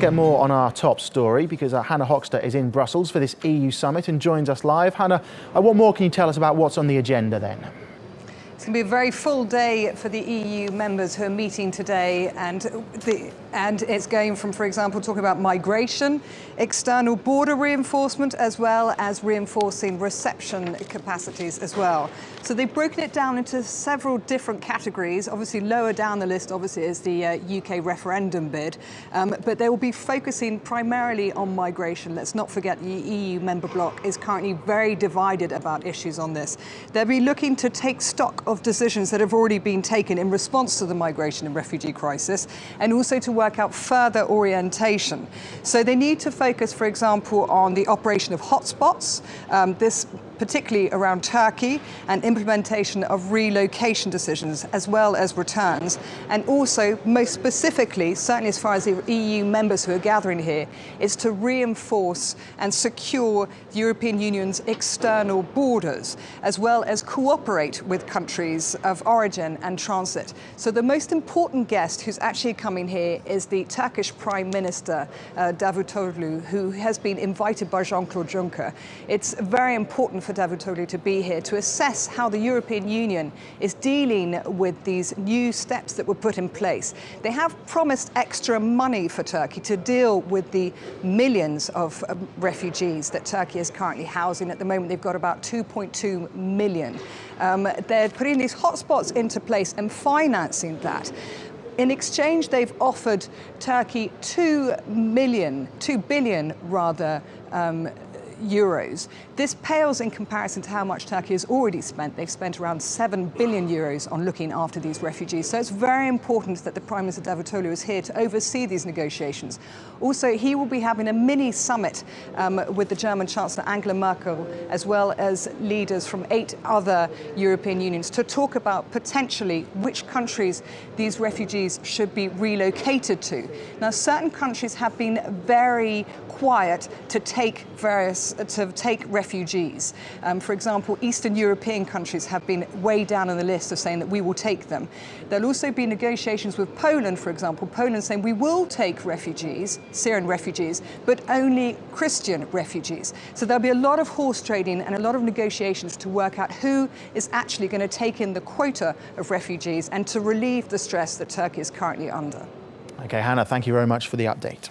get more on our top story because Hannah Hoexter is in Brussels for this EU summit and joins us live. Hannah, what more can you tell us about what's on the agenda then? It's going to be a very full day for the EU members who are meeting today, and it's going from, for example, talking about migration, external border reinforcement, as well as reinforcing reception capacities as well. So they've broken it down into several different categories. Obviously, lower down the list, obviously, is the UK referendum bid, but they will be focusing primarily on migration. Let's not forget the EU member bloc is currently very divided about issues on this. They'll be looking to take stock of decisions that have already been taken in response to the migration and refugee crisis, and also to work out further orientation. So they need to focus, for example, on the operation of hotspots, this particularly around Turkey, and implementation of relocation decisions as well as returns, and also most specifically, certainly as far as the EU members who are gathering here, is to reinforce and secure the European Union's external borders, as well as cooperate with countries of origin and transit. So the most important guest who's actually coming here is the Turkish Prime Minister, Davutoglu, who has been invited by Jean-Claude Juncker. It's very important for Davutoglu to be here to assess how the European Union is dealing with these new steps that were put in place. They have promised extra money for Turkey to deal with the millions of refugees that Turkey is currently housing. At the moment, they've got about 2.2 million. They're putting these hotspots into place and financing that. In exchange, they've offered Turkey 2 billion euros. This pales in comparison to how much Turkey has already spent. They've spent around 7 billion euros on looking after these refugees. So it's very important that the Prime Minister Davutoglu is here to oversee these negotiations. Also, he will be having a mini summit with the German Chancellor Angela Merkel, as well as leaders from 8 other European unions, to talk about potentially which countries these refugees should be relocated to. Now, certain countries have been very quiet to take refugees. For example, Eastern European countries have been way down on the list of saying that we will take them. There'll also be negotiations with Poland, for example, Poland saying we will take refugees, Syrian refugees, but only Christian refugees. So there'll be a lot of horse trading and a lot of negotiations to work out who is actually going to take in the quota of refugees and to relieve the stress that Turkey is currently under. Okay, Hannah, thank you very much for the update.